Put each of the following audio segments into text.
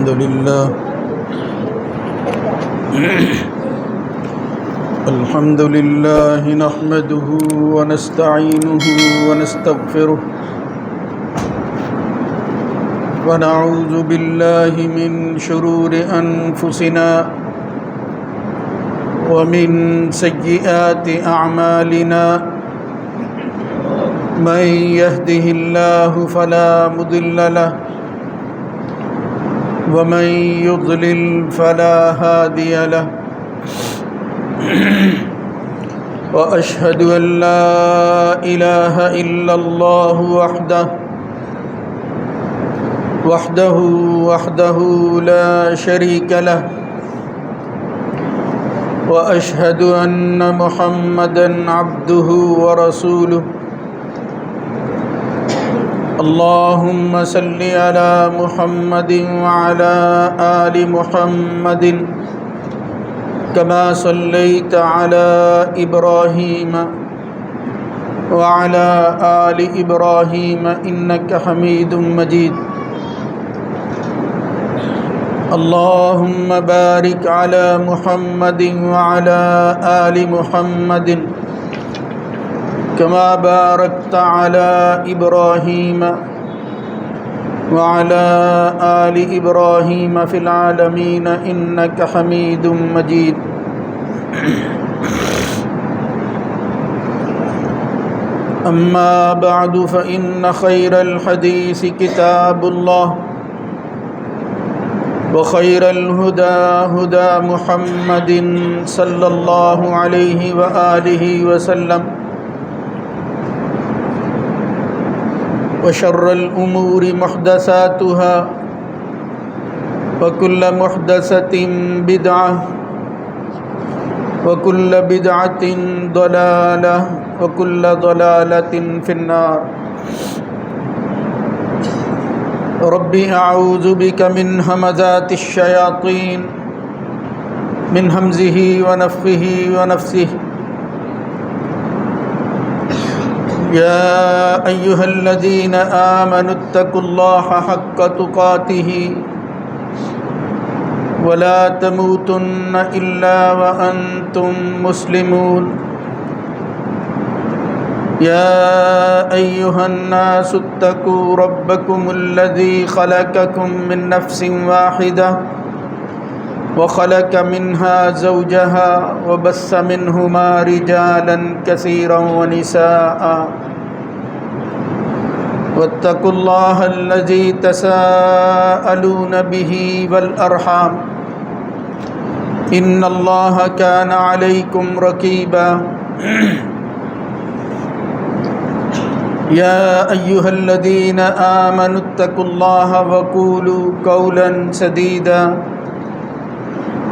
الحمد لله الحمد لله نحمده ونستعينه ونستغفره ونعوذ بالله من شرور أنفسنا ومن سيئات أعمالنا من يهده الله فلا مضل له ومن يضلل فلا هادي له وأشهد أن لا إله إلا الله وحده لا شريك له وأشهد أن محمدًا عبده ورسوله اللهم صل على محمد وعلى آل محمد كما صليت على إبراهيم وعلى آل إبراهيم إنك حميد مجيد اللهم بارك على محمد وعلى آل محمد كما باركت على إبراهيم وعلى آل إبراهيم في العالمين إنك حميد مجيد أما بعد فإن خير الحديث كتاب الله وخير الهدى هدى محمد صلى الله عليه وآله وسلم وشر الأمور محدثاتها وكل محدثة بدعة وكل بدعة ضلالة وكل ضلالة في النار ربي أعوذ بك من همزات الشياطين من همزه ونفخه ونفثه يا أيها الذين آمنوا اتقوا الله حق تقاته ولا تموتن إلا وأنتم مسلمون يا أيها الناس اتقوا ربكم الذي خلقكم من نفس واحدة وخلق منها زوجها وبث منهما رجالا كثيرا ونساء واتقوا الله الذي تساءلون به والأرحام إن الله كان عليكم رقيبا يا أيها الذين آمنوا اتقوا الله وقولوا قولا سديدا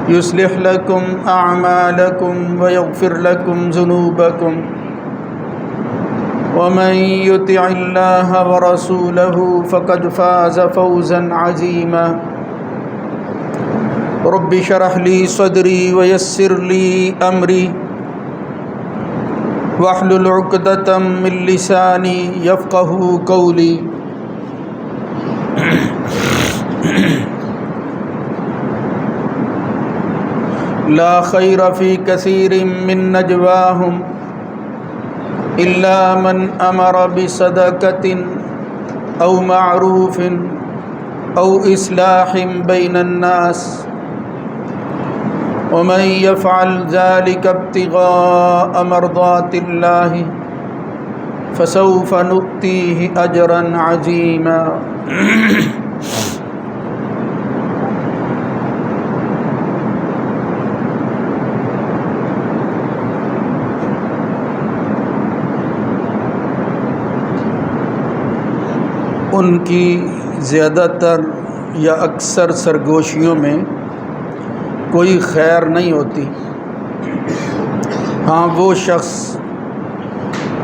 يصلح لكم أعمالكم ويغفر لكم ذنوبكم ومن يطع الله ورسوله فقد فاز فوزا عظيما رب اشرح لي صدري ويسر لي أمري واحلل عقدة من لساني يفقهوا قولي لا خير في كثير من نجواهم إلا من أمر بصدقة أو معروف أو إصلاح بين الناس ومن يفعل ذلك ابتغاء مرضات الله فسوف نؤتيه أجرا عظيما ان کی زیادہ تر یا اکثر سرگوشیوں میں کوئی خیر نہیں ہوتی۔ ہاں وہ شخص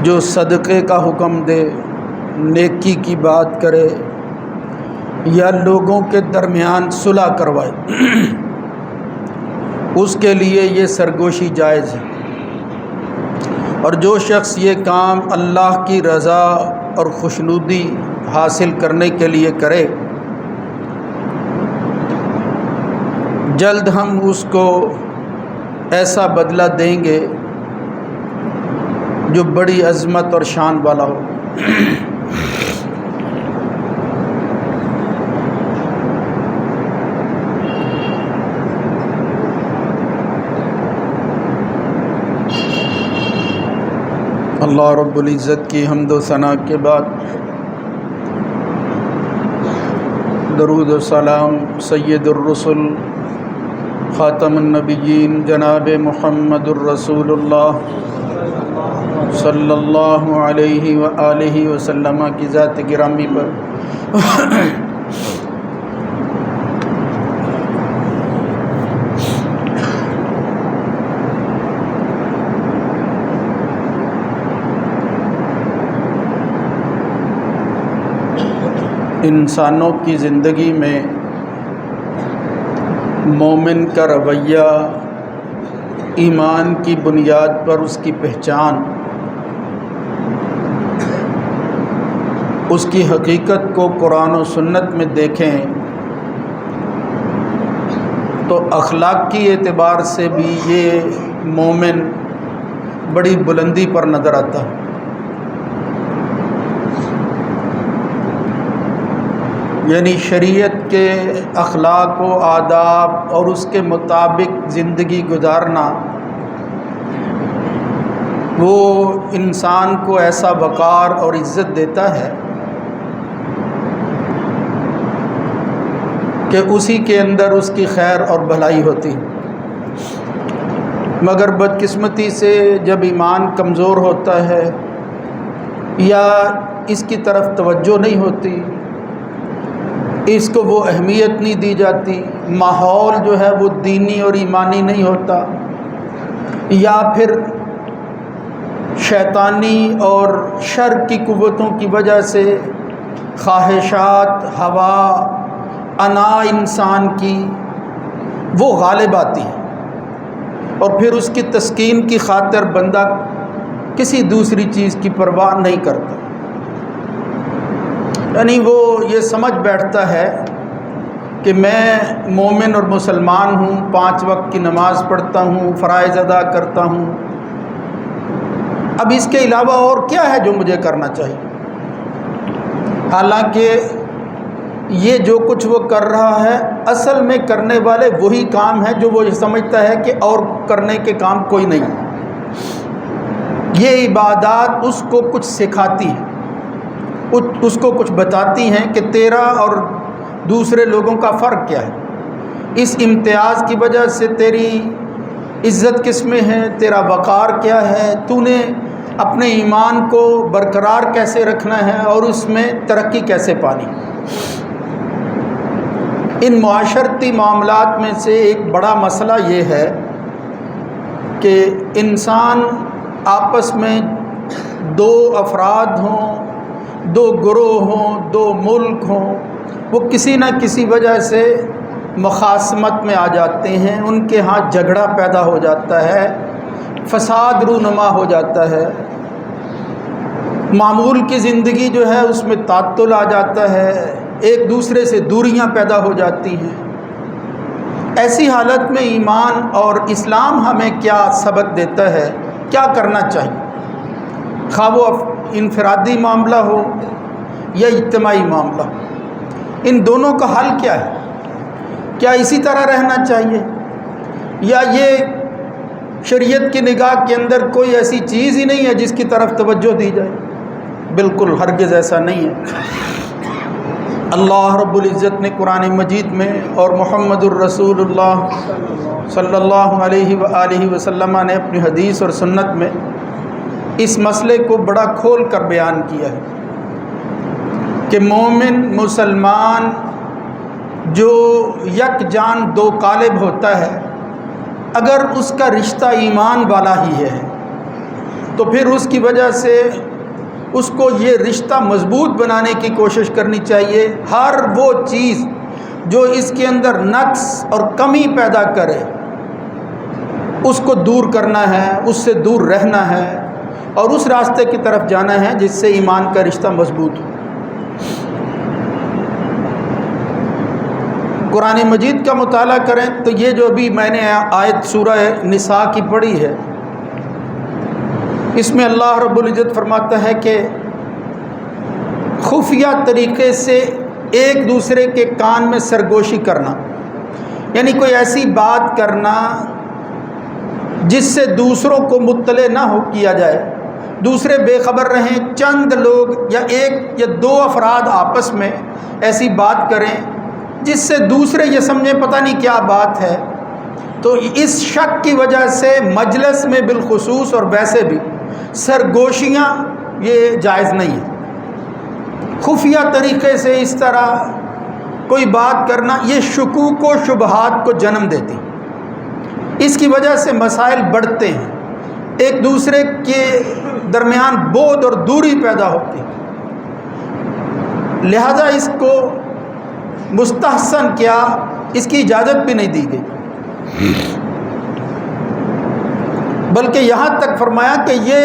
جو صدقے کا حکم دے، نیکی کی بات کرے یا لوگوں کے درمیان صلح کروائے اس کے لیے یہ سرگوشی جائز ہے، اور جو شخص یہ کام اللہ کی رضا اور خوشنودی حاصل کرنے کے لیے کرے جلد ہم اس کو ایسا بدلہ دیں گے جو بڑی عظمت اور شان والا ہو۔ اللہ رب العزت کی حمد و ثنا کے بعد درود و سلام سید الرسل خاتم النبیین جناب محمد الرسول اللہ صلی اللہ علیہ وآلہ وسلم کی ذات گرامی پر انسانوں کی زندگی میں مومن کا رویہ ایمان کی بنیاد پر اس کی پہچان، اس کی حقیقت کو قرآن و سنت میں دیکھیں تو اخلاقی اعتبار سے بھی یہ مومن بڑی بلندی پر نظر آتا ہے۔ یعنی شریعت کے اخلاق و آداب اور اس کے مطابق زندگی گزارنا وہ انسان کو ایسا وقار اور عزت دیتا ہے کہ اسی کے اندر اس کی خیر اور بھلائی ہوتی ہے۔ مگر بدقسمتی سے جب ایمان کمزور ہوتا ہے یا اس کی طرف توجہ نہیں ہوتی، اس کو وہ اہمیت نہیں دی جاتی، ماحول جو ہے وہ دینی اور ایمانی نہیں ہوتا، یا پھر شیطانی اور شر کی قوتوں کی وجہ سے خواہشات، ہوا، انا انسان کی وہ غالب آتی ہے، اور پھر اس کی تسکین کی خاطر بندہ کسی دوسری چیز کی پرواہ نہیں کرتا۔ یعنی وہ یہ سمجھ بیٹھتا ہے کہ میں مومن اور مسلمان ہوں، 5 وقت کی نماز پڑھتا ہوں، فرائض ادا کرتا ہوں، اب اس کے علاوہ اور کیا ہے جو مجھے کرنا چاہیے؟ حالانکہ یہ جو کچھ وہ کر رہا ہے اصل میں کرنے والے وہی کام ہیں جو وہ سمجھتا ہے کہ اور کرنے کے کام کوئی نہیں۔ یہ عبادات اس کو کچھ سکھاتی ہیں، اس کو کچھ بتاتی ہیں کہ تیرا اور دوسرے لوگوں کا فرق کیا ہے، اس امتیاز کی وجہ سے تیری عزت کس میں ہے، تیرا وقار کیا ہے، تو نے اپنے ایمان کو برقرار کیسے رکھنا ہے اور اس میں ترقی کیسے پانی۔ ان معاشرتی معاملات میں سے ایک بڑا مسئلہ یہ ہے کہ انسان آپس میں 2 افراد ہوں، 2 گروہ ہوں، 2 ملک ہوں، وہ کسی نہ کسی وجہ سے مخاصمت میں آ جاتے ہیں، ان کے ہاں جھگڑا پیدا ہو جاتا ہے، فساد رونما ہو جاتا ہے، معمول کی زندگی جو ہے اس میں تعطل آ جاتا ہے، ایک دوسرے سے دوریاں پیدا ہو جاتی ہیں۔ ایسی حالت میں ایمان اور اسلام ہمیں کیا سبق دیتا ہے، کیا کرنا چاہیے، خواہ وہ انفرادی معاملہ ہو یا اجتماعی معاملہ ہو، ان دونوں کا حل کیا ہے؟ کیا اسی طرح رہنا چاہیے یا یہ شریعت کی نگاہ کے اندر کوئی ایسی چیز ہی نہیں ہے جس کی طرف توجہ دی جائے؟ بالکل ہرگز ایسا نہیں ہے۔ اللہ رب العزت نے قرآن مجید میں اور محمد الرسول اللہ صلی اللہ علیہ وآلہ وسلم نے اپنی حدیث اور سنت میں اس مسئلے کو بڑا کھول کر بیان کیا ہے کہ مومن مسلمان جو یک جان 2 قالب ہوتا ہے، اگر اس کا رشتہ ایمان والا ہی ہے تو پھر اس کی وجہ سے اس کو یہ رشتہ مضبوط بنانے کی کوشش کرنی چاہیے۔ ہر وہ چیز جو اس کے اندر نقص اور کمی پیدا کرے اس کو دور کرنا ہے، اس سے دور رہنا ہے اور اس راستے کی طرف جانا ہے جس سے ایمان کا رشتہ مضبوط ہو۔ قرآن مجید کا مطالعہ کریں تو یہ جو ابھی میں نے آیت سورہ نساء کی پڑھی ہے، اس میں اللہ رب العزت فرماتا ہے کہ خفیہ طریقے سے ایک دوسرے کے کان میں سرگوشی کرنا، یعنی کوئی ایسی بات کرنا جس سے دوسروں کو مطلع نہ ہو کیا جائے، دوسرے بے خبر رہیں، چند لوگ یا ایک یا دو افراد آپس میں ایسی بات کریں جس سے دوسرے یہ سمجھیں پتہ نہیں کیا بات ہے، تو اس شک کی وجہ سے مجلس میں بالخصوص اور ویسے بھی سرگوشیاں یہ جائز نہیں ہے۔ خفیہ طریقے سے اس طرح کوئی بات کرنا یہ شکوک و شبہات کو جنم دیتی، اس کی وجہ سے مسائل بڑھتے ہیں، ایک دوسرے کے درمیان بعد اور دوری پیدا ہوتی، لہذا اس کو مستحسن کیا، اس کی اجازت بھی نہیں دی گئی، بلکہ یہاں تک فرمایا کہ یہ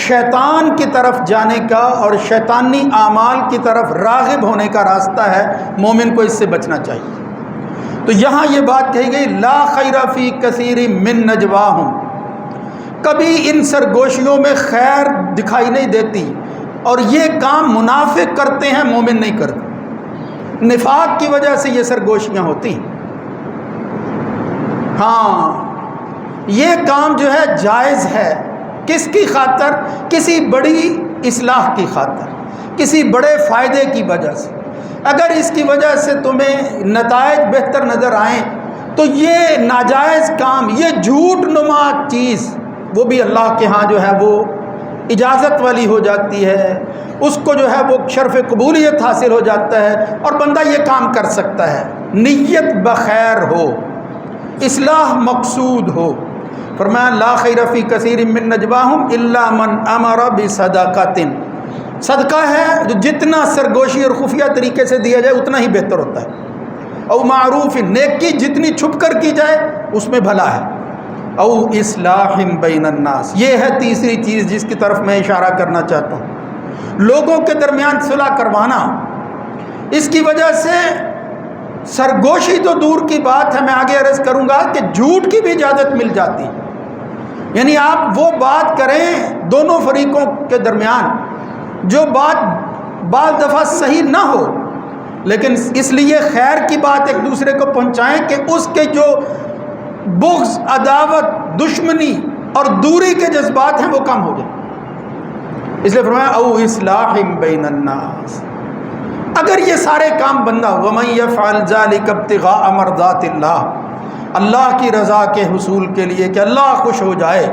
شیطان کی طرف جانے کا اور شیطانی اعمال کی طرف راغب ہونے کا راستہ ہے، مومن کو اس سے بچنا چاہیے۔ تو یہاں یہ بات کہی گئی لا خیر فی کثیر من نجواہم، کبھی ان سرگوشیوں میں خیر دکھائی نہیں دیتی، اور یہ کام منافق کرتے ہیں، مومن نہیں کرتے، نفاق کی وجہ سے یہ سرگوشیاں ہوتی ہیں۔ ہاں یہ کام جو ہے جائز ہے، کس کی خاطر؟ کسی بڑی اصلاح کی خاطر، کسی بڑے فائدے کی وجہ سے، اگر اس کی وجہ سے تمہیں نتائج بہتر نظر آئیں تو یہ ناجائز کام، یہ جھوٹ نما چیز، وہ بھی اللہ کے ہاں جو ہے وہ اجازت والی ہو جاتی ہے، اس کو جو ہے وہ شرف قبولیت حاصل ہو جاتا ہے، اور بندہ یہ کام کر سکتا ہے، نیت بخیر ہو، اصلاح مقصود ہو۔ فرمایا لا خیر فی کثیر من نجواہم الا من امر بصدقۃ، صدقہ ہے جو جتنا سرگوشی اور خفیہ طریقے سے دیا جائے اتنا ہی بہتر ہوتا ہے، او معروف، نیکی جتنی چھپ کر کی جائے اس میں بھلا ہے، او اصلاح بین الناس، یہ ہے تیسری چیز جس کی طرف میں اشارہ کرنا چاہتا ہوں، لوگوں کے درمیان صلح کروانا۔ اس کی وجہ سے سرگوشی تو دور کی بات ہے، میں آگے عرض کروں گا کہ جھوٹ کی بھی اجازت مل جاتی، یعنی آپ وہ بات کریں دونوں فریقوں کے درمیان جو بات بعض دفعہ صحیح نہ ہو، لیکن اس لیے خیر کی بات ایک دوسرے کو پہنچائیں کہ اس کے جو بغض، عداوت، دشمنی اور دوری کے جذبات ہیں وہ کم ہو جائیں، اس لیے فرمایا او اصلاح بین الناس۔ اگر یہ سارے کام بندہ وَمَن يَفْعَلْ ذَلِكَ ابْتِغَاءَ مَرْضَاتِ اللَّهِ، اللہ کی رضا کے حصول کے لیے کہ اللہ خوش ہو جائے،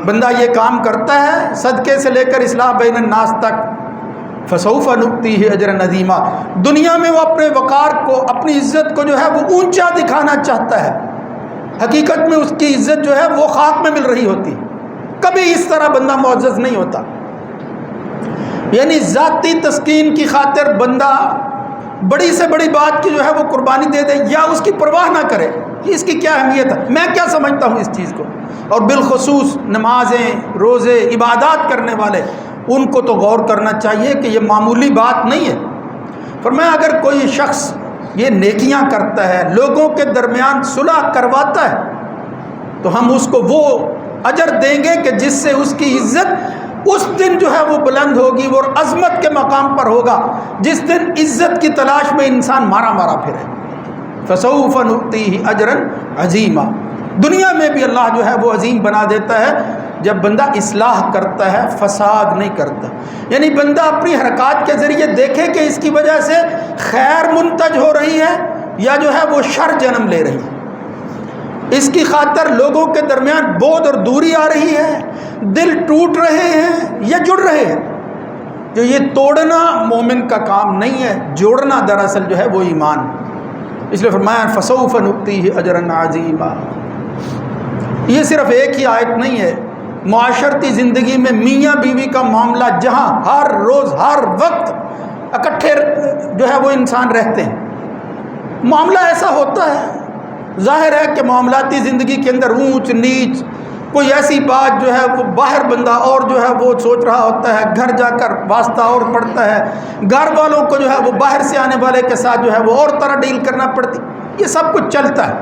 بندہ یہ کام کرتا ہے صدقے سے لے کر اصلاح بین الناس تک، فَسَوْفَ نُؤْتِيهِ أَجْرًا عَظِيمًا، دنیا میں وہ اپنے وقار کو، اپنی عزت کو جو ہے وہ اونچا دکھانا چاہتا ہے، حقیقت میں اس کی عزت جو ہے وہ خاک میں مل رہی ہوتی، کبھی اس طرح بندہ معزز نہیں ہوتا، یعنی ذاتی تسکین کی خاطر بندہ بڑی سے بڑی بات کی جو ہے وہ قربانی دے دے یا اس کی پرواہ نہ کرے، اس کی کیا اہمیت ہے، میں کیا سمجھتا ہوں اس چیز کو، اور بالخصوص نمازیں، روزے، عبادات کرنے والے، ان کو تو غور کرنا چاہیے کہ یہ معمولی بات نہیں ہے۔ فرمایا اگر کوئی شخص یہ نیکیاں کرتا ہے، لوگوں کے درمیان صلح کرواتا ہے، تو ہم اس کو وہ اجر دیں گے کہ جس سے اس کی عزت اس دن جو ہے وہ بلند ہوگی، وہ عظمت کے مقام پر ہوگا، جس دن عزت کی تلاش میں انسان مارا مارا پھرے۔ فَسَوْفَ نُؤْتِيهِ أَجْرًا عَظِيمًا، دنیا میں بھی اللہ جو ہے وہ عظیم بنا دیتا ہے جب بندہ اصلاح کرتا ہے، فساد نہیں کرتا، یعنی بندہ اپنی حرکات کے ذریعے دیکھے کہ اس کی وجہ سے خیر منتج ہو رہی ہے یا جو ہے وہ شر جنم لے رہی ہے، اس کی خاطر لوگوں کے درمیان بعد اور دوری آ رہی ہے، دل ٹوٹ رہے ہیں یا جڑ رہے ہیں، جو یہ توڑنا مومن کا کام نہیں ہے، جوڑنا دراصل جو ہے وہ ایمان، اس لیے فرمایا فَسَوْفَ نُؤْتِيهِ أَجْرًا عَظِيمًا۔ یہ صرف ایک ہی آیت نہیں ہے، معاشرتی زندگی میں میاں بیوی کا معاملہ جہاں ہر روز ہر وقت اکٹھے جو ہے وہ انسان رہتے ہیں، معاملہ ایسا ہوتا ہے، ظاہر ہے کہ معاملاتی زندگی کے اندر اونچ نیچ کوئی ایسی بات جو ہے وہ باہر بندہ اور جو ہے وہ سوچ رہا ہوتا ہے، گھر جا کر واسطہ اور پڑتا ہے، گھر والوں کو جو ہے وہ باہر سے آنے والے کے ساتھ جو ہے وہ اور طرح ڈیل کرنا پڑتی، یہ سب کچھ چلتا ہے۔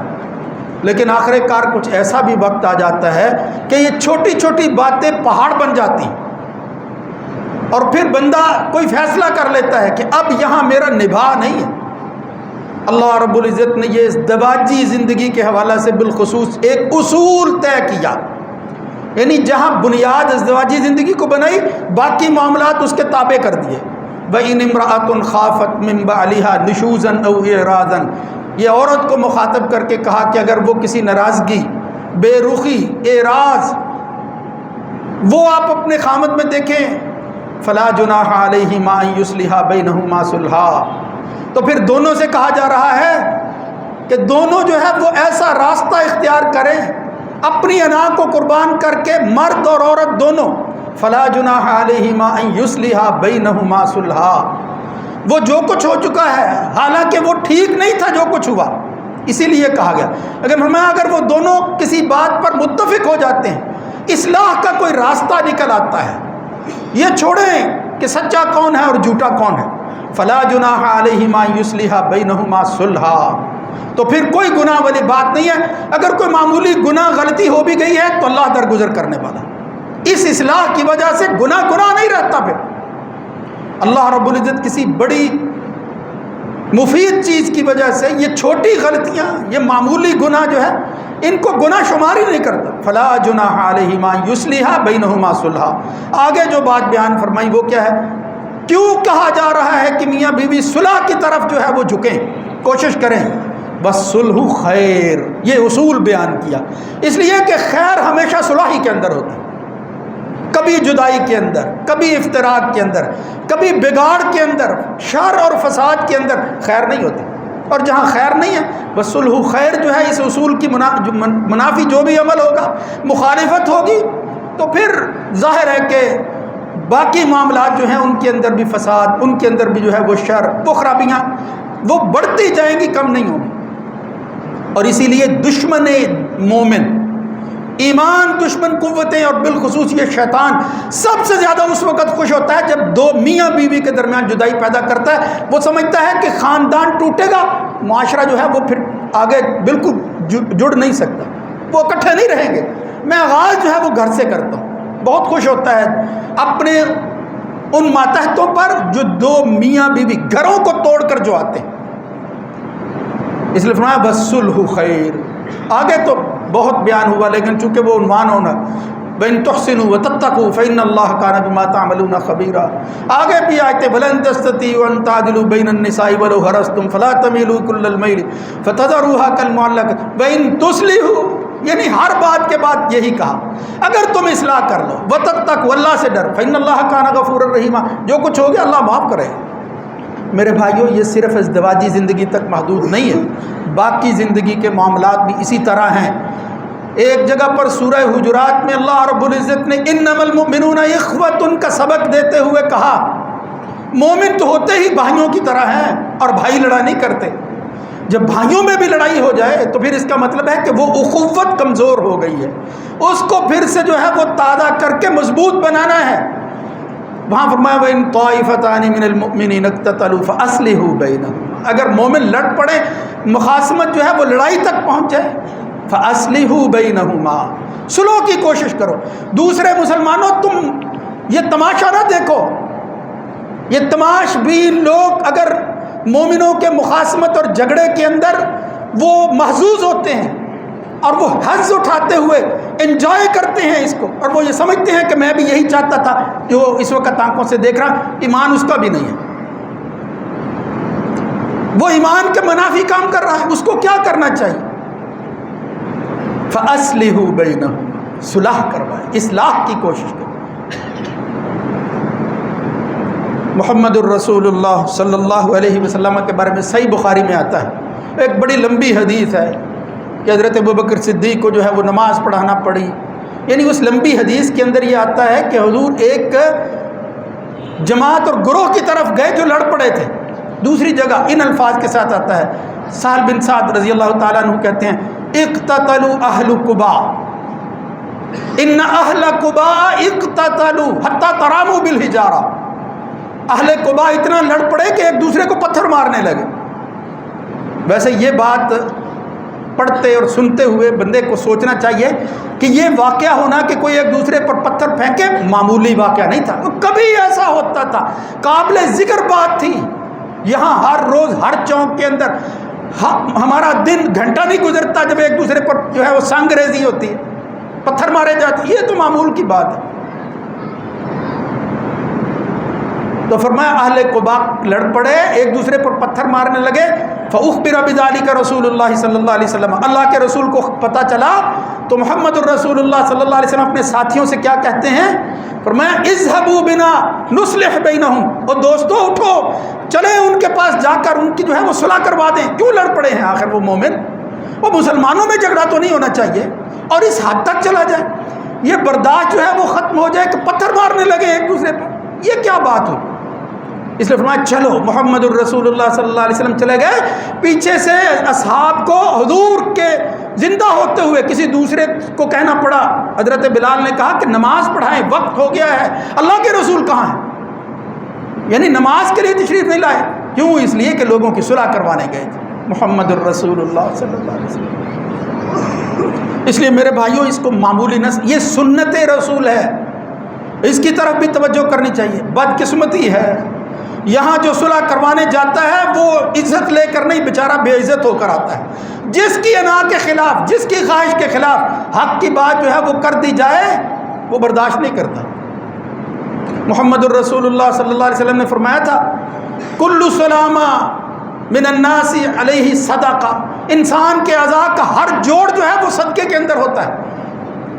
لیکن آخر کار کچھ ایسا بھی وقت آ جاتا ہے کہ یہ چھوٹی چھوٹی باتیں پہاڑ بن جاتی ہیں، اور پھر بندہ کوئی فیصلہ کر لیتا ہے کہ اب یہاں میرا نبھا نہیں ہے۔ اللہ رب العزت نے یہ ازدواجی زندگی کے حوالے سے بالخصوص ایک اصول طے کیا، یعنی جہاں بنیاد ازدواجی زندگی کو بنائی، باقی معاملات اس کے تابع کر دیے۔ وَإِنِ امْرَأَةٌ خَافَتْ مِنْ بَعْلِهَا نُشُوزًا أَوْ إِعْرَاضًا، یہ عورت کو مخاطب کر کے کہا کہ اگر وہ کسی ناراضگی، بے رخی، اعراض وہ آپ اپنے خامد میں دیکھیں، فَلَا جُنَاحَ عَلَيْهِمَا أَن يُصْلِحَا بَيْنَهُمَا صُلْحًا، تو پھر دونوں سے کہا جا رہا ہے کہ دونوں جو ہے وہ ایسا راستہ اختیار کریں، اپنی انا کو قربان کر کے، مرد اور عورت دونوں، فَلَا جُنَاحَ عَلَيْهِمَا أَن يُصْلِحَا بَيْنَهُمَا صُلْحًا، وہ جو کچھ ہو چکا ہے، حالانکہ وہ ٹھیک نہیں تھا جو کچھ ہوا، اسی لیے کہا گیا لیکن فرمایا اگر وہ دونوں کسی بات پر متفق ہو جاتے ہیں، اصلاح کا کوئی راستہ نکل آتا ہے، یہ چھوڑیں کہ سچا کون ہے اور جھوٹا کون ہے، فلا جناح علیہما یصلحا بینہما صلحا، تو پھر کوئی گناہ والی بات نہیں ہے۔ اگر کوئی معمولی گناہ غلطی ہو بھی گئی ہے تو اللہ درگزر کرنے والا، اس اصلاح کی وجہ سے گناہ نہیں رہتا، پھر اللہ رب العزت کسی بڑی مفید چیز کی وجہ سے یہ چھوٹی غلطیاں، یہ معمولی گناہ جو ہے ان کو گناہ شمار ہی نہیں کرتا۔ فلا جناح علیہما یصلحا بینہما صلحا، آگے جو بات بیان فرمائی وہ کیا ہے، کیوں کہا جا رہا ہے کہ میاں بیوی صلح کی طرف جو ہے وہ جھکیں، کوشش کریں، والصلح خیر، یہ اصول بیان کیا، اس لیے کہ خیر ہمیشہ صلح ہی کے اندر ہوتا ہے، کبھی جدائی کے اندر، کبھی افتراق کے اندر، کبھی بگاڑ کے اندر، شر اور فساد کے اندر خیر نہیں ہوتی، اور جہاں خیر نہیں ہے والصلح خیر جو ہے اس اصول کی منافی جو بھی عمل ہوگا، مخالفت ہوگی، تو پھر ظاہر ہے کہ باقی معاملات جو ہیں ان کے اندر بھی فساد، ان کے اندر بھی جو ہے وہ شر، وہ خرابیاں وہ بڑھتی جائیں گی، کم نہیں ہوگی۔ اور اسی لیے دشمن مومن، ایمان دشمن قوتیں اور بالخصوص یہ شیطان سب سے زیادہ اس وقت خوش ہوتا ہے جب دو میاں بیوی کے درمیان جدائی پیدا کرتا ہے، وہ سمجھتا ہے کہ خاندان ٹوٹے گا، معاشرہ جو ہے وہ پھر آگے بالکل جڑ نہیں سکتا، وہ اکٹھے نہیں رہیں گے، میں آغاز جو ہے وہ گھر سے کرتا ہوں، بہت خوش ہوتا ہے اپنے ان ماتحتوں پر جو دو میاں بیوی گھروں کو توڑ کر جو آتے ہیں، اس لیے فرمایا والصلح خیر۔ آگے تو بہت بیان ہوا لیکن چونکہ وہ عنوان ہونا، وَإِن تُحْسِنُوا وَتَتَّقُوا فَإِنَّ اللَّهَ كَانَ بِمَا تَعْمَلُونَ خَبِيرًا، آگے بھی آیتیں وَلَن تَسْتَطِيعُوا أَن تَعْدِلُوا بَيْنَ النِّسَاءِ وَلَوْ حَرَصْتُمْ فَلَا تَمِيلُوا كُلَّ الْمَيْلِ فَتَذَرُوهَا كَالْمُعَلَّقَةِ وَإِن تُصْلِحُوا، یعنی ہر بات کے بعد یہی کہا اگر تم اصلاح کر لو، وَتَتَّقُوا، اللہ سے ڈر، فَإِنَّ اللَّهَ كَانَ غَفُورًا رَحِيمًا، جو کچھ ہو گیا اللہ معاف کرے۔ میرے بھائیوں، یہ صرف ازدواجی زندگی تک محدود نہیں ہے، باقی زندگی کے معاملات بھی اسی طرح ہیں۔ ایک جگہ پر سورہ حجرات میں اللہ رب العزت نے انما المؤمنون اخوۃ کا سبق دیتے ہوئے کہا مومن تو ہوتے ہی بھائیوں کی طرح ہیں، اور بھائی لڑائی نہیں کرتے، جب بھائیوں میں بھی لڑائی ہو جائے تو پھر اس کا مطلب ہے کہ وہ اخوت کمزور ہو گئی ہے، اس کو پھر سے جو ہے وہ تازہ کر کے مضبوط بنانا ہے۔ وہاں فرمایا وَإِن طَائِفَتَانِ مِنَ الْمُؤْمِنِينَ اقْتَتَلُوا فَأَصْلِحُوا بَيْنَهُمَا، اگر مومن لڑ پڑے، مخاصمت جو ہے وہ لڑائی تک پہنچ جائے، فَأَصْلِحُوا بَيْنَهُمَا، صلح کی کوشش کرو۔ دوسرے مسلمانوں تم یہ تماشا نہ دیکھو، یہ تماش بین لوگ اگر مومنوں کے مخاصمت اور جھگڑے کے اندر وہ محظوظ ہوتے ہیں اور وہ حظ اٹھاتے ہوئے انجوائے کرتے ہیں اس کو، اور وہ یہ سمجھتے ہیں کہ میں بھی یہی چاہتا تھا جو اس وقت آنکھوں سے دیکھ رہا، ایمان اس کا بھی نہیں ہے، وہ ایمان کے منافی کام کر رہا ہے۔ اس کو کیا کرنا چاہیے؟ فَأَصْلِحُوا بَيْنَهُمْ، صلح کروائے، اصلاح کی کوشش کرو۔ محمد الرسول اللہ صلی اللہ علیہ وسلم کے بارے میں صحیح بخاری میں آتا ہے، ایک بڑی لمبی حدیث ہے کہ حضرت ابوبکر صدیق کو جو ہے وہ نماز پڑھانا پڑی، یعنی اس لمبی حدیث کے اندر یہ آتا ہے کہ حضور ایک جماعت اور گروہ کی طرف گئے جو لڑ پڑے تھے۔ دوسری جگہ ان الفاظ کے ساتھ آتا ہے، سہل بن سعد رضی اللہ تعالیٰ عنہ کہتے ہیں اقتتلوا اہل قباء، ان اہل قباء اقتتلوا حتی تراموا بالحجارہ، اہل قباء اتنا لڑ پڑے کہ ایک دوسرے کو پتھر مارنے لگے۔ ویسے یہ بات پڑھتے اور سنتے ہوئے بندے کو سوچنا چاہیے کہ یہ واقعہ ہونا کہ کوئی ایک دوسرے پر پتھر پھینکے معمولی واقعہ نہیں تھا، کبھی ایسا ہوتا تھا، قابل ذکر بات تھی۔ یہاں ہر روز ہر چوک کے اندر ہمارا دن گھنٹہ نہیں گزرتا جب ایک دوسرے پر جو ہے وہ سنگ ریزی ہوتی ہے، پتھر مارے جاتے، یہ تو معمول کی بات ہے۔ تو فرمایا اہل قباء لڑ پڑے، ایک دوسرے پر پتھر مارنے لگے۔ فاخبر بذلک رسول اللہ صلی اللہ علیہ وسلم، اللہ کے رسول کو پتہ چلا تو محمد الرسول اللہ صلی اللہ علیہ وسلم اپنے ساتھیوں سے کیا کہتے ہیں؟ فرمایا اذهبوا بنا نصلح بینہم، اور دوستو اٹھو چلیں ان کے پاس جا کر ان کی جو ہے وہ صلح کروا دیں۔ کیوں لڑ پڑے ہیں؟ آخر وہ مومن، وہ مسلمانوں میں جھگڑا تو نہیں ہونا چاہیے اور اس حد تک چلا جائے، یہ برداشت جو ہے وہ ختم ہو جائے کہ پتھر مارنے لگے ایک دوسرے پر، یہ کیا بات ہو؟ اس لیے فرمایا چلو، محمد الرسول اللہ صلی اللہ علیہ وسلم چلے گئے، پیچھے سے اصحاب کو حضور کے زندہ ہوتے ہوئے کسی دوسرے کو کہنا پڑا۔ حضرت بلال نے کہا کہ نماز پڑھائیں، وقت ہو گیا ہے، اللہ کے رسول کہاں ہیں؟ یعنی نماز کے لیے تشریف نہیں لائے، کیوں؟ اس لیے کہ لوگوں کی صلح کروانے گئے تھے محمد الرسول اللہ صلی اللہ علیہ وسلم۔ اس لیے میرے بھائیوں، اس کو معمولی نہ، یہ سنت رسول ہے، اس کی طرف بھی توجہ کرنی چاہیے۔ بدقسمتی ہے یہاں جو صلح کروانے جاتا ہے وہ عزت لے کر نہیں، بیچارہ بے عزت ہو کر آتا ہے۔ جس کی انا کے خلاف، جس کی خواہش کے خلاف حق کی بات جو ہے وہ کر دی جائے، وہ برداشت نہیں کرتا۔ محمد الرسول اللہ صلی اللہ علیہ وسلم نے فرمایا تھا کل سلامہ من الناس علیہ صدقہ، انسان کے اعضاء کا ہر جوڑ جو ہے وہ صدقے کے اندر ہوتا ہے،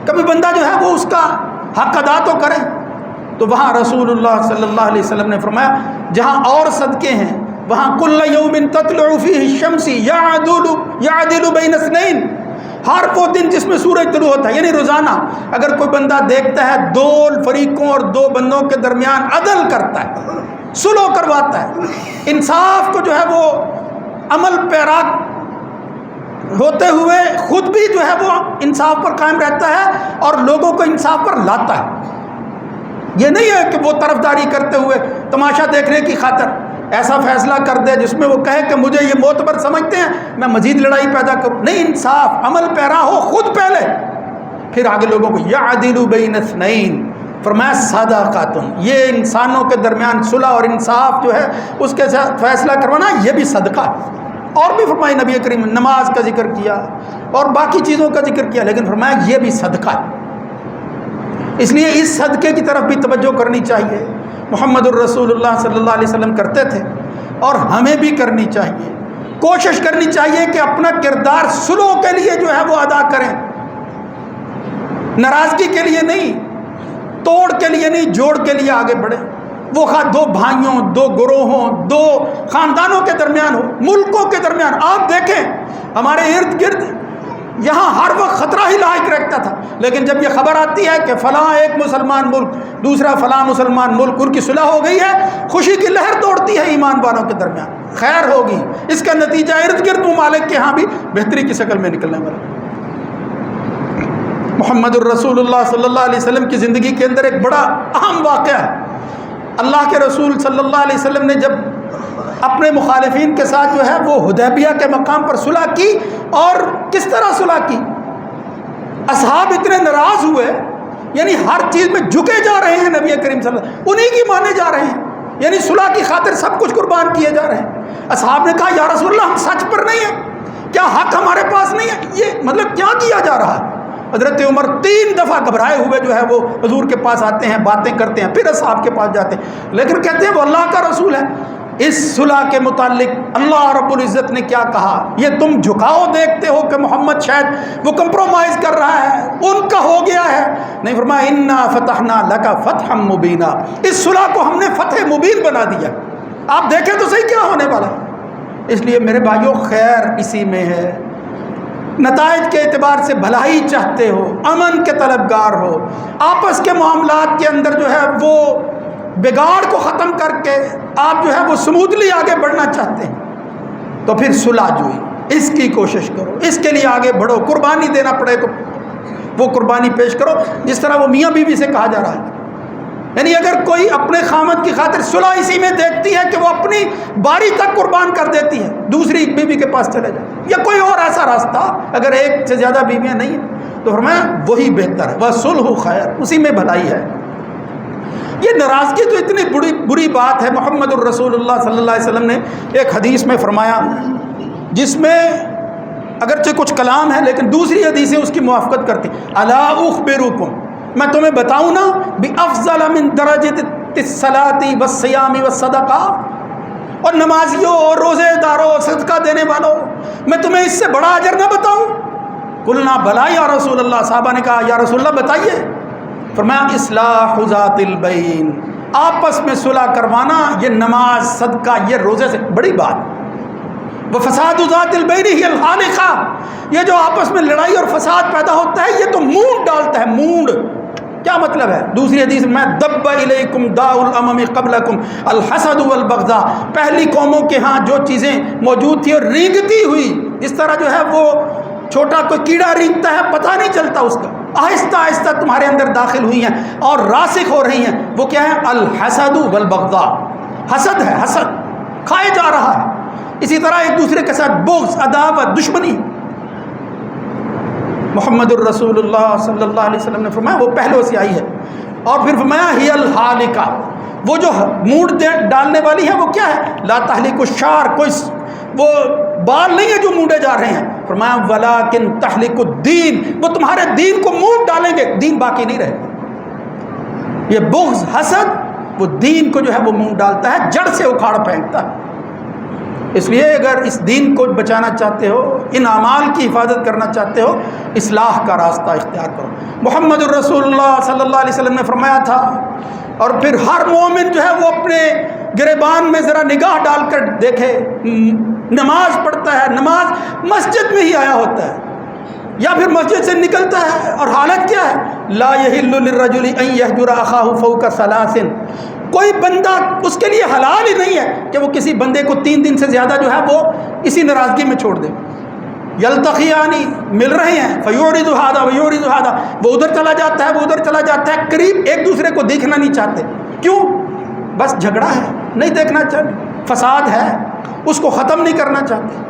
کبھی بندہ جو ہے وہ اس کا حق ادا تو کرے۔ تو وہاں رسول اللہ صلی اللہ علیہ وسلم نے فرمایا جہاں اور صدقے ہیں وہاں کل یوم تطلع فیہ الشمس یعدل بین اثنین، ہر وہ دن جس میں سورج طلوع ہوتا ہے، یعنی روزانہ اگر کوئی بندہ دیکھتا ہے دو فریقوں اور دو بندوں کے درمیان عدل کرتا ہے، صلح کرواتا ہے، انصاف کو جو ہے وہ عمل پیرا ہوتے ہوئے خود بھی جو ہے وہ انصاف پر قائم رہتا ہے اور لوگوں کو انصاف پر لاتا ہے، یہ نہیں ہے کہ وہ طرفداری کرتے ہوئے تماشا دیکھنے کی خاطر ایسا فیصلہ کر دے جس میں وہ کہے کہ مجھے یہ معتبر سمجھتے ہیں میں مزید لڑائی پیدا کروں، نہیں، انصاف عمل پیرا ہو خود پہلے، پھر آگے لوگوں کو یعدل بین اثنین، فرمایا صدقۃ، یہ انسانوں کے درمیان صلح اور انصاف جو ہے اس کے ساتھ فیصلہ کروانا، یہ بھی صدقہ ہے۔ اور بھی فرمایا نبی کریم نے نماز کا ذکر کیا اور باقی چیزوں کا ذکر کیا، لیکن فرمایا یہ بھی صدقہ ہے۔ اس لیے اس صدقے کی طرف بھی توجہ کرنی چاہیے، محمد الرسول اللہ صلی اللہ علیہ وسلم کرتے تھے اور ہمیں بھی کرنی چاہیے، کوشش کرنی چاہیے کہ اپنا کردار صلح کے لیے جو ہے وہ ادا کریں، ناراضگی کے لیے نہیں، توڑ کے لیے نہیں، جوڑ کے لیے آگے بڑھیں، وہ خواہ دو بھائیوں، دو گروہوں، دو خاندانوں کے درمیان ہو، ملکوں کے درمیان۔ آپ دیکھیں ہمارے ارد گرد یہاں ہر وقت خطرہ ہی لاحق رکھتا تھا، لیکن جب یہ خبر آتی ہے کہ فلاں ایک مسلمان ملک دوسرا فلاں مسلمان ملک ان کی صلح ہو گئی ہے، خوشی کی لہر دوڑتی ہے ایمان والوں کے درمیان، خیر ہوگی، اس کا نتیجہ ارد گرد ممالک کے ہاں بھی بہتری کی شکل میں نکلنے والا۔ محمد الرسول اللہ صلی اللہ علیہ وسلم کی زندگی کے اندر ایک بڑا اہم واقعہ ہے، اللہ کے رسول صلی اللہ علیہ وسلم نے جب اپنے مخالفین کے ساتھ جو ہے وہ حدیبیہ کے مقام پر صلح کی، اور کس طرح صلح کی، اصحاب اتنے ناراض ہوئے، یعنی ہر چیز میں جھکے جا رہے ہیں نبی کریم صلی اللہ علیہ وسلم، انہی کی مانے جا رہے ہیں، یعنی صلح کی خاطر سب کچھ قربان کیے جا رہے ہیں۔ اصحاب نے کہا یا رسول اللہ ہم سچ پر نہیں ہیں، کیا حق ہمارے پاس نہیں ہے؟ یہ مطلب کیا کیا جا رہا ہے؟ حضرت عمر 3 دفعہ گھبرائے ہوئے جو ہے وہ حضور کے پاس آتے ہیں، باتیں کرتے ہیں، پھر اصحاب کے پاس جاتے ہیں، لیکن کہتے ہیں وہ اللہ کا رسول ہے۔ اس صلح کے متعلق اللہ رب العزت نے کیا کہا؟ یہ تم جھکاؤ دیکھتے ہو کہ محمد شاید وہ کمپرومائز کر رہا ہے، ان کا ہو گیا ہے، نہیں، فرمایا انا فتحنا لک فتحا مبینا، اس صلح کو ہم نے فتح مبین بنا دیا، آپ دیکھیں تو صحیح کیا ہونے والا۔ اس لیے میرے بھائیوں خیر اسی میں ہے، نتائج کے اعتبار سے بھلائی چاہتے ہو، امن کے طلبگار ہو، آپس کے معاملات کے اندر جو ہے وہ بگاڑ کو ختم کر کے آپ جو ہے وہ سموتھلی آگے بڑھنا چاہتے ہیں تو پھر صلح جوئی، اس کی کوشش کرو، اس کے لیے آگے بڑھو، قربانی دینا پڑے تو وہ قربانی پیش کرو جس طرح وہ میاں بیوی سے کہا جا رہا ہے. یعنی اگر کوئی اپنے خامد کی خاطر صلح اسی میں دیکھتی ہے کہ وہ اپنی باری تک قربان کر دیتی ہے, دوسری بیوی کے پاس چلے جائے, یا کوئی اور ایسا راستہ, اگر ایک سے زیادہ بیویاں نہیں ہیں تو فرمایا وہی بہتر ہے. وَصُلْحُ خیر, اسی میں بھلائی ہے. یہ ناراضگی تو اتنی بری بات ہے. محمد الرسول اللہ صلی اللہ علیہ وسلم نے ایک حدیث میں فرمایا, جس میں اگرچہ کچھ کلام ہے لیکن دوسری حدیثیں اس کی موافقت کرتی. الا اخبرکم, میں تمہیں بتاؤں نا, بافضل من درجۃ الصلاۃ والصیام والصدقہ, اور نمازیوں اور روزے داروں صدقہ دینے والوں, میں تمہیں اس سے بڑا اجر نہ بتاؤں؟ قلنا بلا یا رسول اللہ, صحابہ نے کہا یا رسول اللہ بتائیے. فرمایا اصلاح ذات البین, آپس میں صلح کروانا, یہ نماز صدقہ یہ روزے سے بڑی بات. وفساد ذات البین ہی الحالقہ, یہ جو آپس میں لڑائی اور فساد پیدا ہوتا ہے یہ تو مونڈ ڈالتا ہے. مونڈ کیا مطلب ہے؟ دوسری حدیث میں دب الیکم داء الامم قبلکم الحسد والبغضاء, پہلی قوموں کے ہاں جو چیزیں موجود تھی اور رینگتی ہوئی, اس طرح جو ہے وہ چھوٹا کوئی کیڑا رینگتا ہے پتہ نہیں چلتا اس کا, آہستہ آہستہ تمہارے اندر داخل ہوئی ہیں اور راسخ ہو رہی ہیں. وہ کیا ہے؟ الحسد والبغضاء, حسد ہے, حسد کھائے جا رہا ہے. اسی طرح ایک دوسرے کے ساتھ بغض, عداوت, دشمنی. محمد الرسول اللہ صلی اللہ علیہ وسلم نے فرمایا وہ پہلو سے آئی ہے. اور پھر فرمایا ہی الحالقہ, وہ جو مونڈ ڈالنے والی ہے وہ کیا ہے؟ لا تحلق الشعر, کوئی وہ بال نہیں ہے جو مونڈے جا رہے ہیں. فرمایا ولکن تحلق الدین, وہ تمہارے دین کو مونڈ ڈالیں گے, دین باقی نہیں رہے. یہ بغض, حسد, وہ دین کو جو ہے وہ مونڈ ڈالتا ہے, جڑ سے اکھاڑ پھینکتا ہے. اس لیے اگر اس دین کو بچانا چاہتے ہو, ان اعمال کی حفاظت کرنا چاہتے ہو, اصلاح کا راستہ اختیار کرو. محمد الرسول اللہ صلی اللہ علیہ وسلم نے فرمایا تھا, اور پھر ہر مومن جو ہے وہ اپنے گریبان میں ذرا نگاہ ڈال کر دیکھے, نماز پڑھتا ہے, نماز مسجد میں ہی آیا ہوتا ہے یا پھر مسجد سے نکلتا ہے, اور حالت کیا ہے؟ لا یحل للرجل ان یہجر اخاہ فوق ثلاث, کوئی بندہ اس کے لیے حلال ہی نہیں ہے کہ وہ کسی بندے کو 3 دن سے زیادہ جو ہے وہ اسی ناراضگی میں چھوڑ دے. یلتقیانی, مل رہے ہیں, فیورد ھذا ویورد ھذا, وہ ادھر چلا جاتا ہے, وہ ادھر چلا جاتا ہے, قریب ایک دوسرے کو دیکھنا نہیں چاہتے. کیوں؟ بس جھگڑا ہے, نہیں دیکھنا چاہتے, فساد ہے, اس کو ختم نہیں کرنا چاہتے.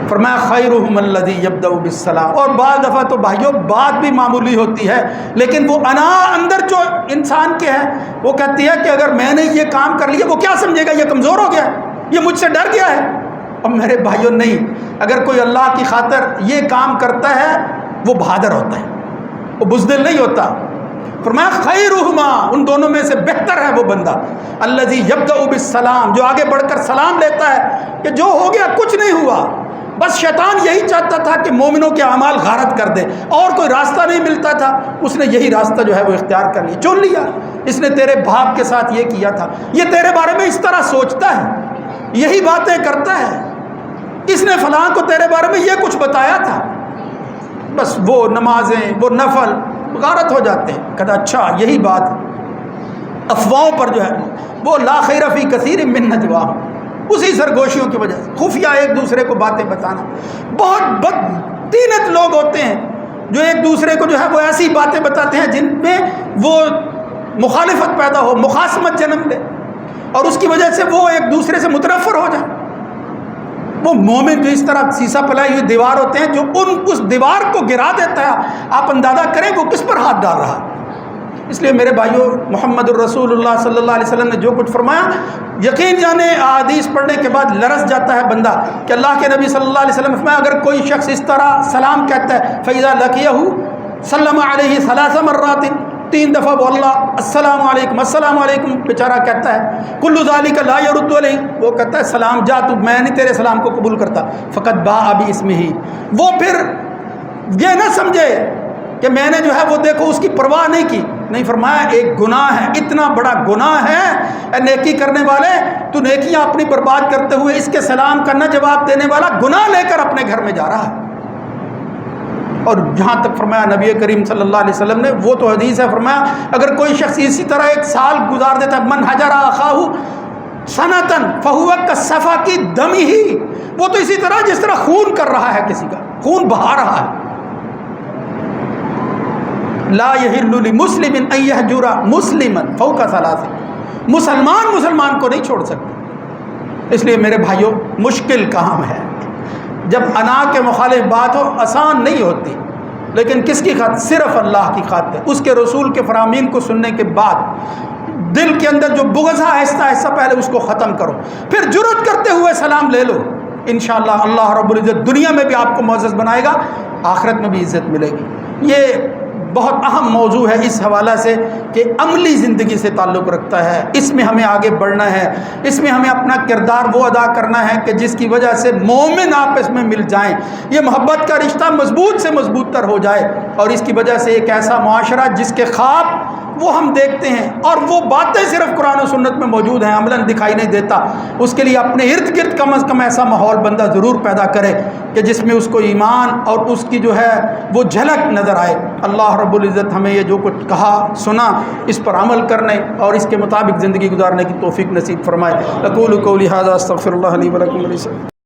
فرمایا خیرہم الذی یبدأ بالسلام. اور بعض دفعہ تو بھائیوں بات بھی معمولی ہوتی ہے, لیکن وہ انا اندر جو انسان کے ہے وہ کہتی ہے کہ اگر میں نے یہ کام کر لیا وہ کیا سمجھے گا, یہ کمزور ہو گیا ہے, یہ مجھ سے ڈر گیا ہے. اور میرے بھائیوں نہیں, اگر کوئی اللہ کی خاطر یہ کام کرتا ہے وہ بہادر ہوتا ہے, وہ بزدل نہیں ہوتا. فرمایا خیرہما, ان دونوں میں سے بہتر ہے وہ بندہ الذی یبدأ بالسلام, جو آگے بڑھ کر سلام لیتا ہے کہ جو ہو گیا کچھ نہیں ہوا. بس شیطان یہی چاہتا تھا کہ مومنوں کے اعمال غارت کر دے, اور کوئی راستہ نہیں ملتا تھا, اس نے یہی راستہ جو ہے وہ اختیار کر لیا, چن لیا. اس نے تیرے باپ کے ساتھ یہ کیا تھا, یہ تیرے بارے میں اس طرح سوچتا ہے, یہی باتیں کرتا ہے, اس نے فلاں کو تیرے بارے میں یہ کچھ بتایا تھا. بس وہ نمازیں, وہ نفل غارت ہو جاتے ہیں. کہتا اچھا یہی بات. افواہوں پر جو ہے وہ لا خیر فی کثیر من نجواہم, اسی سرگوشیوں کی وجہ سے خفیہ ایک دوسرے کو باتیں بتانا. بہت بدطینت لوگ ہوتے ہیں جو ایک دوسرے کو جو ہے وہ ایسی باتیں بتاتے ہیں جن میں وہ مخالفت پیدا ہو, مخاصمت جنم لے, اور اس کی وجہ سے وہ ایک دوسرے سے متنفر ہو جائے. وہ مومن جو اس طرح سیسا پلائی ہوئی دیوار ہوتے ہیں, جو اس دیوار کو گرا دیتا ہے, آپ اندازہ کریں وہ کس پر ہاتھ ڈال رہا ہے. اس لیے میرے بھائیوں, محمد الرسول اللہ صلی اللہ علیہ وسلم نے جو کچھ فرمایا, یقین جانے احادیث پڑھنے کے بعد لرز جاتا ہے بندہ کہ اللہ کے نبی صلی اللہ علیہ وسلم نے فرمایا اگر کوئی شخص اس طرح سلام کہتا ہے فَإِذَا لَقِيَهُ سَلَّمَ عَلَيْهِ 3 مرات, 3 دفعہ وہ اللہ السلام علیکم السلام علیکم بیچارہ کہتا ہے, کل ذالک لا یرد علیہ, وہ کہتا ہے سلام جا تو, میں نہیں تیرے سلام کو قبول کرتا. فقط باء باسمہ, وہ پھر یہ نہ سمجھے کہ میں نے جو ہے وہ دیکھو اس کی پرواہ نہیں کی. نہیں, فرمایا ایک گناہ ہے, اتنا بڑا گناہ ہے اے نیکی کرنے والے, تو نیکیاں اپنی برباد کرتے ہوئے اس کے سلام کا نہ جواب دینے والا گناہ لے کر اپنے گھر میں جا رہا ہے. اور جہاں تک فرمایا نبی کریم صلی اللہ علیہ وسلم نے, وہ تو حدیث ہے, فرمایا اگر کوئی شخص اسی طرح 1 سال گزار دیتا ہے, من حجر اخاہ سنتن فہو کالسفک دمہ, وہ تو اسی طرح جس طرح خون کر رہا ہے, کسی کا خون بہا رہا ہے, لا یحل لمسلم ان یہجر مسلما فوق ثلاث، مسلمان کو نہیں چھوڑ سکتے۔ اس لیے میرے بھائیوں مشکل کام ہے، جب انا کے مخالف بات ہو آسان نہیں ہوتی، لیکن کس کی خاطر؟ صرف اللہ کی خاطر، اس کے رسول کے فرامین کو سننے کے بعد دل کے اندر جو بغض ہے آہستہ آہستہ پہلے اس کو ختم کرو، پھر جرأت کرتے ہوئے سلام لے لو، انشاءاللہ اللہ رب العزت دنیا میں بھی آپ کو معزز بنائے گا، آخرت میں بھی عزت ملے گی۔ یہ بہت اہم موضوع ہے اس حوالہ سے کہ عملی زندگی سے تعلق رکھتا ہے، اس میں ہمیں آگے بڑھنا ہے، اس میں ہمیں اپنا کردار وہ ادا کرنا ہے کہ جس کی وجہ سے مومن آپس میں مل جائیں، یہ محبت کا رشتہ مضبوط سے مضبوط تر ہو جائے، اور اس کی وجہ سے ایک ایسا معاشرہ جس کے خواب وہ ہم دیکھتے ہیں اور وہ باتیں صرف قرآن و سنت میں موجود ہیں، عملاً دکھائی نہیں دیتا، اس کے لیے اپنے ارد گرد کم از کم ایسا ماحول بندہ ضرور پیدا کرے کہ جس میں اس کو ایمان اور اس کی جو ہے وہ جھلک نظر آئے۔ اللہ رب العزت ہمیں یہ جو کچھ کہا سنا اس پر عمل کرنے اور اس کے مطابق زندگی گزارنے کی توفیق نصیب فرمائے۔ اقول قولی ھذا استغفر اللہ لی ولکم۔